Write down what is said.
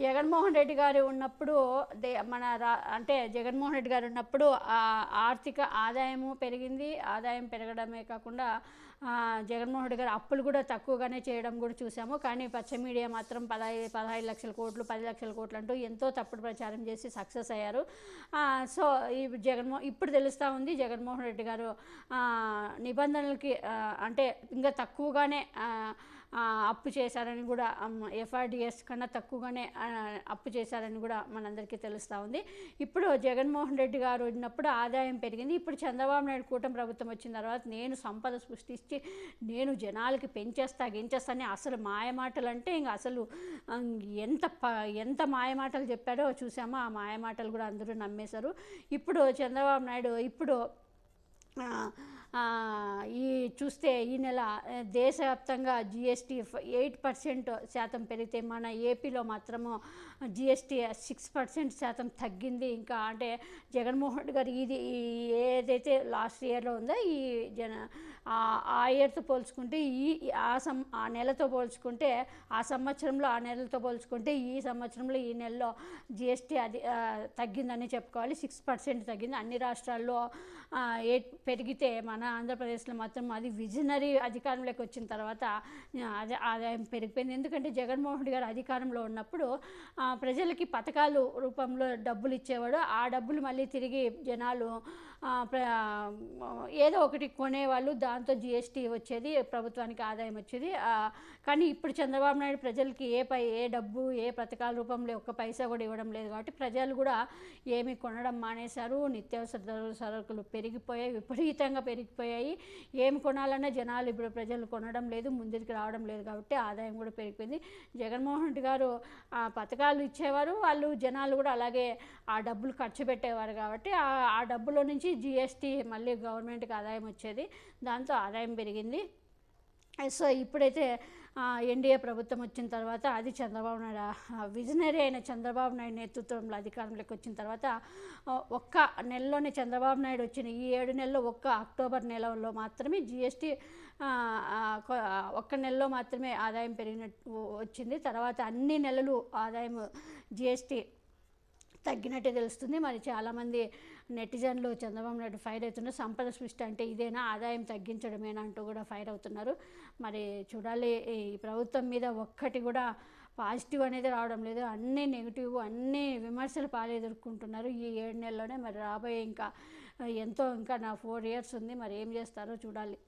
జగన్మోహన్ రెడ్డి గారు ఉన్నప్పుడు అంటే జగన్మోహన్ రెడ్డి గారు ఉన్నప్పుడు ఆర్థిక ఆదాయము పెరిగింది. ఆదాయం పెరగడమే కాకుండా జగన్మోహన్ రెడ్డి గారు అప్పులు కూడా తక్కువగానే చేయడం కూడా చూసాము. కానీ పచ్చ మీడియా మాత్రం 15 లక్షల కోట్లు 10 లక్షల కోట్లు అంటూ ఎంతో తప్పుడు ప్రచారం చేసి సక్సెస్ అయ్యారు. సో ఈ ఇప్పుడు తెలుస్తూ ఉంది జగన్మోహన్ రెడ్డి గారు నిబంధనలకి అంటే ఇంకా తక్కువగానే అప్పు చేశారని కూడా, ఎఫ్ఆర్డిఎస్ కన్నా తక్కువగానే అప్పు చేశారని కూడా మనందరికీ తెలుస్తూ ఉంది. ఇప్పుడు జగన్మోహన్ రెడ్డి గారు ఉన్నప్పుడు ఆదాయం పెరిగింది. ఇప్పుడు చంద్రబాబు నాయుడు కూటమి ప్రభుత్వం వచ్చిన తర్వాత నేను సంపద సృష్టించి నేను జనాలకి గించేస్తాని అసలు మాయమాటలు అంటే ఇంకా అసలు ఎంత మాయమాటలు చెప్పారో చూసామో ఆ మాయమాటలు కూడా అందరూ నమ్మేశారు. ఇప్పుడు చంద్రబాబు నాయుడు ఈ చూస్తే ఈ నెల దేశవ్యాప్తంగా జిఎస్టీ 8% శాతం పెరిగితే మన ఏపీలో మాత్రము జిఎస్టీ 6% శాతం తగ్గింది. ఇంకా అంటే జగన్మోహన్ రెడ్డి గారు ఏదైతే లాస్ట్ ఇయర్లో ఉందో ఆ ఇయర్తో పోల్చుకుంటే ఆ నెలతో పోల్చుకుంటే ఆ నెలతో పోల్చుకుంటే ఈ సంవత్సరంలో ఈ నెలలో జిఎస్టీ తగ్గిందని చెప్పుకోవాలి. 6% తగ్గింది. అన్ని రాష్ట్రాల్లో పెరిగితే మన ఆంధ్రప్రదేశ్లో మాత్రం అది విజనరీ అధికారంలోకి వచ్చిన తర్వాత ఆదాయం పెరిగిపోయింది. ఎందుకంటే జగన్మోహన్ రెడ్డి గారు అధికారంలో ఉన్నప్పుడు ప్రజలకి పథకాలు రూపంలో డబ్బులు ఇచ్చేవాడు. ఆ డబ్బులు మళ్ళీ తిరిగి జనాలు ఏదో ఒకటి కొనేవాళ్ళు. దాంతో జిఎస్టీ వచ్చేది, ప్రభుత్వానికి ఆదాయం వచ్చేది. కానీ ఇప్పుడు చంద్రబాబు నాయుడు ప్రజలకి ఏ డబ్బు ఏ పథకాల రూపంలో ఒక్క పైసా కూడా ఇవ్వడం లేదు. కాబట్టి ప్రజలు కూడా ఏమి కొనడం మానేశారు. నిత్యావసర సరుకులు పెరిగిపోయాయి, విపరీతంగా పెరిగిపోయాయి. ఏమి కొనాలన్నా జనాలు ఇప్పుడు ప్రజలు కొనడం లేదు, ముందుకు రావడం లేదు. కాబట్టి ఆదాయం కూడా పెరిగిపోయింది. జగన్మోహన్ రెడ్డి గారు పథకాలు ఇచ్చేవారు, వాళ్ళు జనాలు కూడా అలాగే ఆ డబ్బులు ఖర్చు పెట్టేవారు. కాబట్టి ఆ డబ్బులో నుంచి జిఎస్టీ మళ్ళీ గవర్నమెంట్కి ఆదాయం వచ్చేది. దాంతో ఆదాయం పెరిగింది. సో ఇప్పుడైతే ఎన్డీఏ ప్రభుత్వం వచ్చిన తర్వాత అది చంద్రబాబు నాయుడు విజనరీ అయిన చంద్రబాబు నాయుడు నేతృత్వంలో అధికారంలోకి వచ్చిన తర్వాత ఒక్క నెలలోనే చంద్రబాబు నాయుడు వచ్చిన ఈ 7 నెలల్లో ఒక్క అక్టోబర్ నెలలో మాత్రమే జిఎస్టీ ఒక్క నెలలో మాత్రమే ఆదాయం పెరిగినట్టు వచ్చింది. తర్వాత అన్ని నెలలు ఆదాయం జిఎస్టీ తగ్గినట్టే తెలుస్తుంది. మరి చాలామంది నెటిజన్లు చంద్రబాబు నాయుడు ఫైర్ అవుతున్నారు. సంపద సృష్టి అంటే ఇదేనా, ఆదాయం తగ్గించడమేనా అంటూ కూడా ఫైర్ అవుతున్నారు. మరి చూడాలి. ఈ ప్రభుత్వం మీద ఒక్కటి కూడా పాజిటివ్ అనేది రావడం లేదు. అన్నీ నెగిటివ్, అన్నీ విమర్శలు ఎదుర్కొంటున్నారు ఈ 7 నెలల్లోనే. మరి రాబోయే ఇంకా నా 4 years ఉంది. మరి ఏం చేస్తారో చూడాలి.